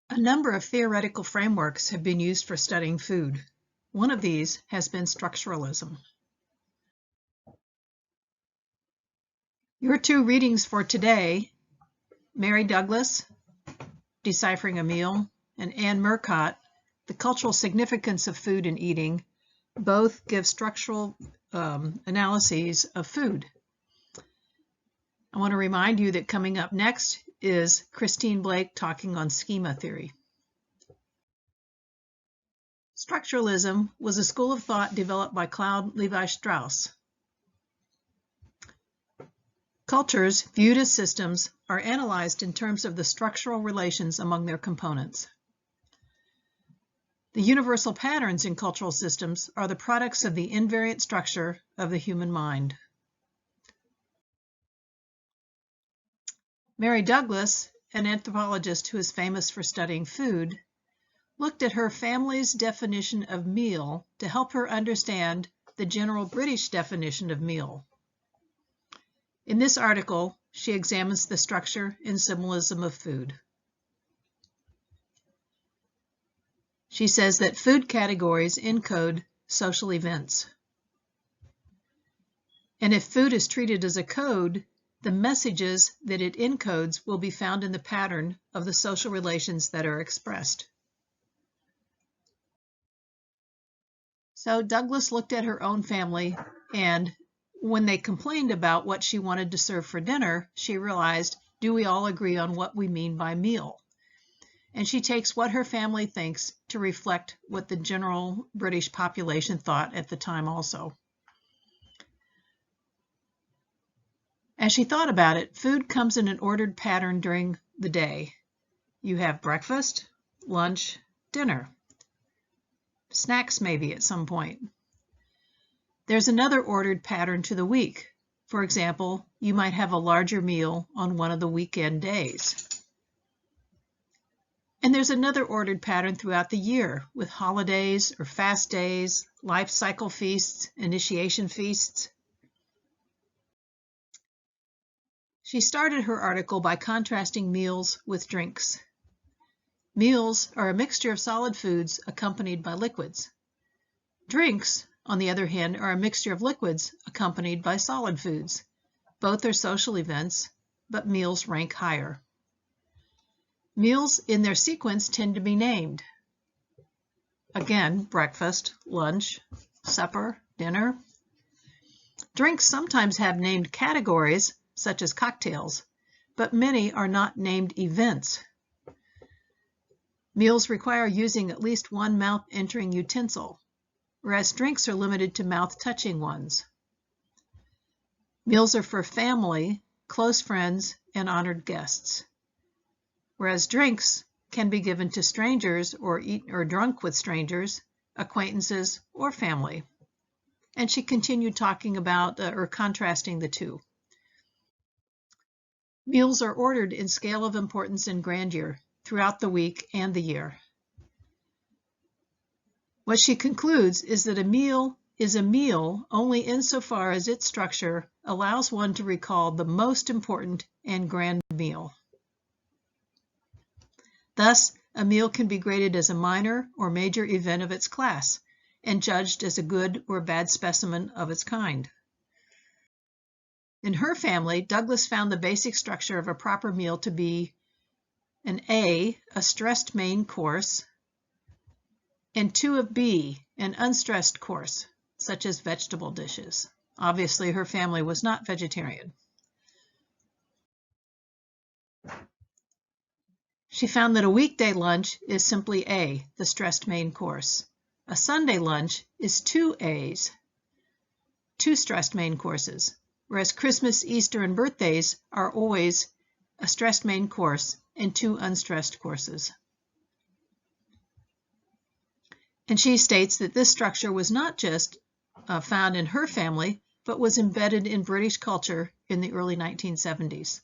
A number of theoretical frameworks have been used for studying food. One of these has been structuralism. Your two readings for today, Mary Douglas, Deciphering a Meal, and Anne Murcott, The Cultural Significance of Food and Eating, both give structural analyses of food. I want to remind you that coming up next is Christine Blake talking on schema theory. Structuralism was a school of thought developed by Claude Lévi-Strauss. Cultures, viewed as systems, are analyzed in terms of the structural relations among their components. The universal patterns in cultural systems are the products of the invariant structure of the human mind. Mary Douglas, an anthropologist who is famous for studying food, looked at her family's definition of meal to help her understand the general British definition of meal. In this article, she examines the structure and symbolism of food. She says that food categories encode social events. And if food is treated as a code, the messages that it encodes will be found in the pattern of the social relations that are expressed. So Douglas looked at her own family, and when they complained about what she wanted to serve for dinner, she realized, do we all agree on what we mean by meal? And she takes what her family thinks to reflect what the general British population thought at the time also. As she thought about it, food comes in an ordered pattern during the day. You have breakfast, lunch, dinner. Snacks maybe at some point. There's another ordered pattern to the week. For example, you might have a larger meal on one of the weekend days. And there's another ordered pattern throughout the year with holidays or fast days, life cycle feasts, initiation feasts. She started her article by contrasting meals with drinks. Meals are a mixture of solid foods accompanied by liquids. Drinks, on the other hand, are a mixture of liquids accompanied by solid foods. Both are social events, but meals rank higher. Meals in their sequence tend to be named. Again, breakfast, lunch, supper, dinner. Drinks sometimes have named categories, such as cocktails, but many are not named events. Meals require using at least one mouth-entering utensil, whereas drinks are limited to mouth-touching ones. Meals are for family, close friends, and honored guests, whereas drinks can be given to strangers or eaten or drunk with strangers, acquaintances, or family. And she continued talking about or contrasting the two. Meals are ordered in scale of importance and grandeur throughout the week and the year. What she concludes is that a meal is a meal only insofar as its structure allows one to recall the most important and grand meal. Thus, a meal can be graded as a minor or major event of its class and judged as a good or bad specimen of its kind. In her family, Douglas found the basic structure of a proper meal to be an A, a stressed main course, and two of B, an unstressed course, such as vegetable dishes. Obviously, her family was not vegetarian. She found that a weekday lunch is simply A, the stressed main course. A Sunday lunch is two A's, two stressed main courses, whereas Christmas, Easter, and birthdays are always a stressed main course and two unstressed courses. And she states that this structure was not just found in her family, but was embedded in British culture in the early 1970s.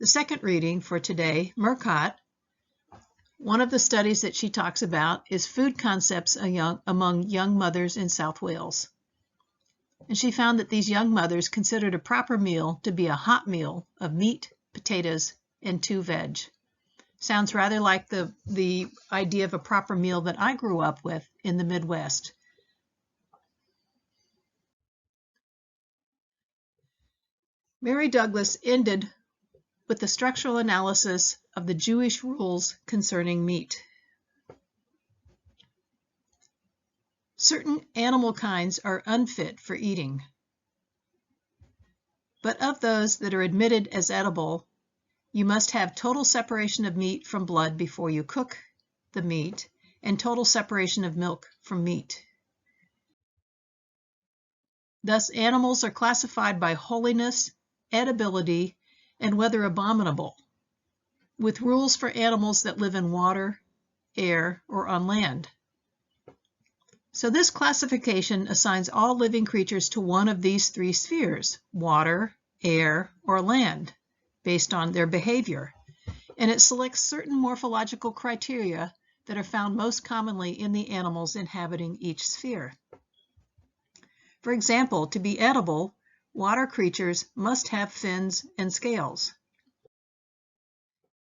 The second reading for today, Murcott, one of the studies that she talks about is food concepts among young mothers in South Wales. And she found that these young mothers considered a proper meal to be a hot meal of meat, potatoes, and 2 veg. Sounds rather like the idea of a proper meal that I grew up with in the Midwest. Mary Douglas ended with the structural analysis of the Jewish rules concerning meat. Certain animal kinds are unfit for eating, but of those that are admitted as edible, you must have total separation of meat from blood before you cook the meat, and total separation of milk from meat. Thus, animals are classified by holiness, edibility, and whether abominable, with rules for animals that live in water, air, or on land. So this classification assigns all living creatures to one of these 3 spheres, water, air, or land, based on their behavior, and it selects certain morphological criteria that are found most commonly in the animals inhabiting each sphere. For example, to be edible, water creatures must have fins and scales.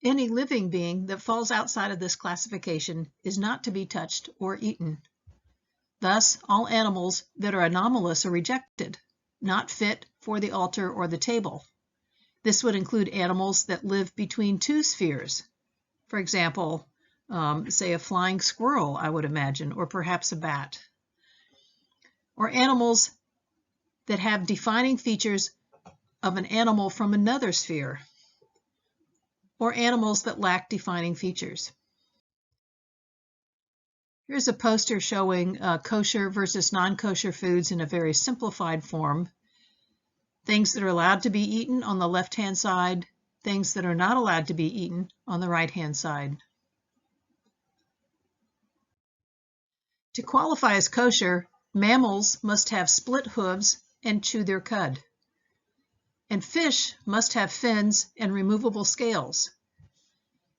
Any living being that falls outside of this classification is not to be touched or eaten. Thus, all animals that are anomalous are rejected, not fit for the altar or the table. This would include animals that live between 2 spheres. For example, say a flying squirrel, I would imagine, or perhaps a bat. Or animals that have defining features of an animal from another sphere, or animals that lack defining features. Here's a poster showing kosher versus non-kosher foods in a very simplified form. Things that are allowed to be eaten on the left-hand side, things that are not allowed to be eaten on the right-hand side. To qualify as kosher, mammals must have split hooves and chew their cud. And fish must have fins and removable scales.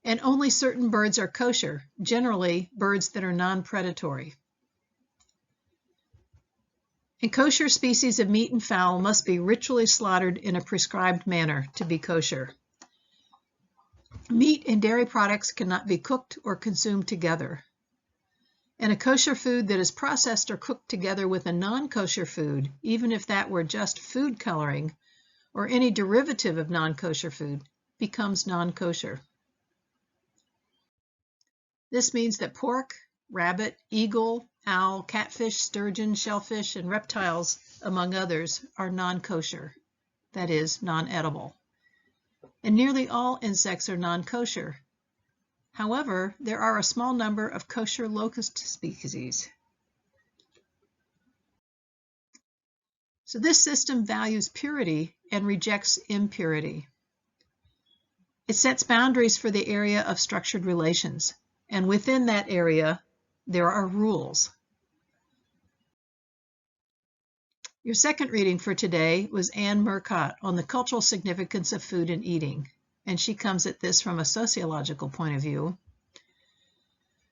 And only certain birds are kosher, generally birds that are non-predatory. And kosher species of meat and fowl must be ritually slaughtered in a prescribed manner to be kosher. Meat and dairy products cannot be cooked or consumed together. And a kosher food that is processed or cooked together with a non-kosher food, even if that were just food coloring or any derivative of non-kosher food, becomes non-kosher. This means that pork, rabbit, eagle, owl, catfish, sturgeon, shellfish, and reptiles, among others, are non-kosher, that is, non-edible. And nearly all insects are non-kosher. However, there are a small number of kosher locust species. So this system values purity and rejects impurity. It sets boundaries for the area of structured relations, and within that area, there are rules. Your second reading for today was Anne Murcott on the cultural significance of food and eating, and she comes at this from a sociological point of view.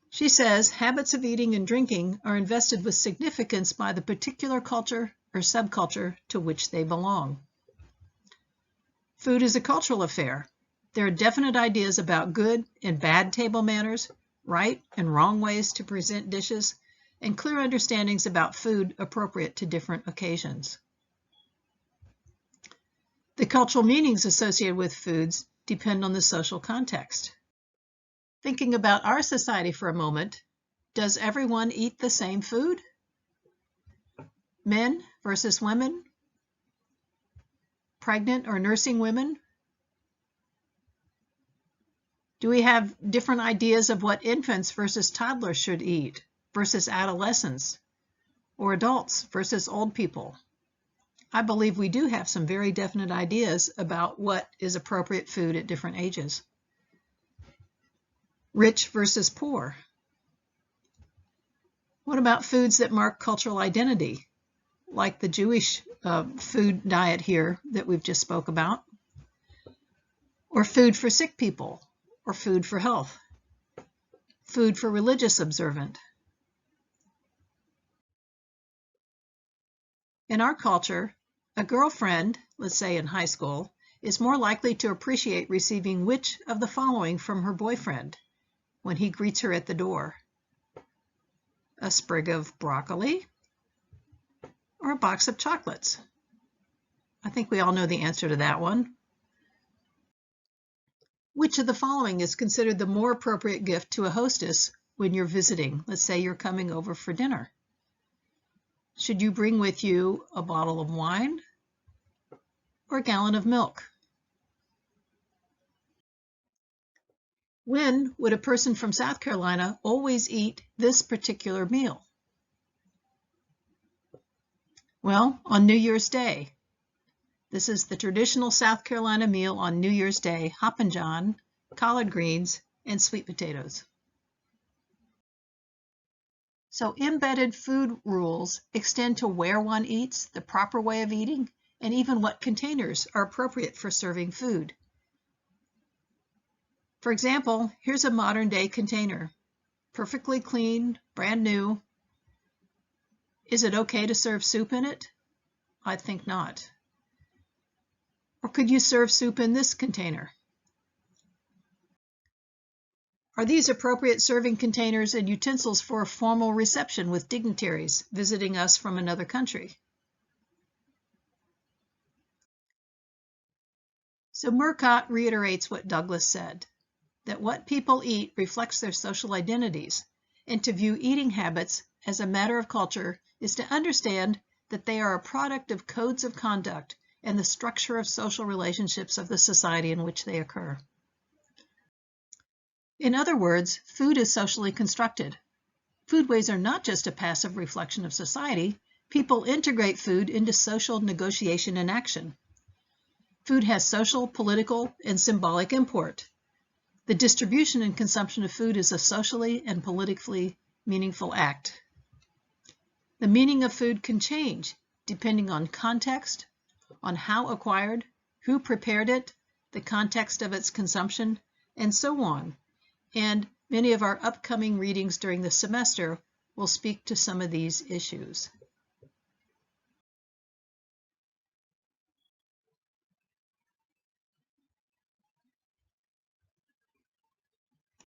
She says, habits of eating and drinking are invested with significance by the particular culture or subculture to which they belong. Food is a cultural affair. There are definite ideas about good and bad table manners, right and wrong ways to present dishes, and clear understandings about food appropriate to different occasions. The cultural meanings associated with foods depend on the social context. Thinking about our society for a moment, does everyone eat the same food? Men versus women? Pregnant or nursing women? Do we have different ideas of what infants versus toddlers should eat, versus adolescents, or adults versus old people? I believe we do have some very definite ideas about what is appropriate food at different ages. Rich versus poor. What about foods that mark cultural identity, like the Jewish food diet here that we've just spoke about, or food for sick people, or food for health, food for religious observant? In our culture, a girlfriend, let's say in high school, is more likely to appreciate receiving which of the following from her boyfriend when he greets her at the door? A sprig of broccoli or a box of chocolates? I think we all know the answer to that one. Which of the following is considered the more appropriate gift to a hostess when you're visiting? Let's say you're coming over for dinner. Should you bring with you a bottle of wine or a gallon of milk? When would a person from South Carolina always eat this particular meal? Well, on New Year's Day. This is the traditional South Carolina meal on New Year's Day: Hoppin' John, collard greens, and sweet potatoes. So embedded food rules extend to where one eats, the proper way of eating, and even what containers are appropriate for serving food. For example, here's a modern-day container, perfectly clean, brand new. Is it okay to serve soup in it? I think not. Or could you serve soup in this container? Are these appropriate serving containers and utensils for a formal reception with dignitaries visiting us from another country? So Murcott reiterates what Douglas said, that what people eat reflects their social identities, and to view eating habits as a matter of culture is to understand that they are a product of codes of conduct and the structure of social relationships of the society in which they occur. In other words, food is socially constructed. Foodways are not just a passive reflection of society. People integrate food into social negotiation and action. Food has social, political, and symbolic import. The distribution and consumption of food is a socially and politically meaningful act. The meaning of food can change depending on context, on how acquired, who prepared it, the context of its consumption, and so on. And many of our upcoming readings during the semester will speak to some of these issues.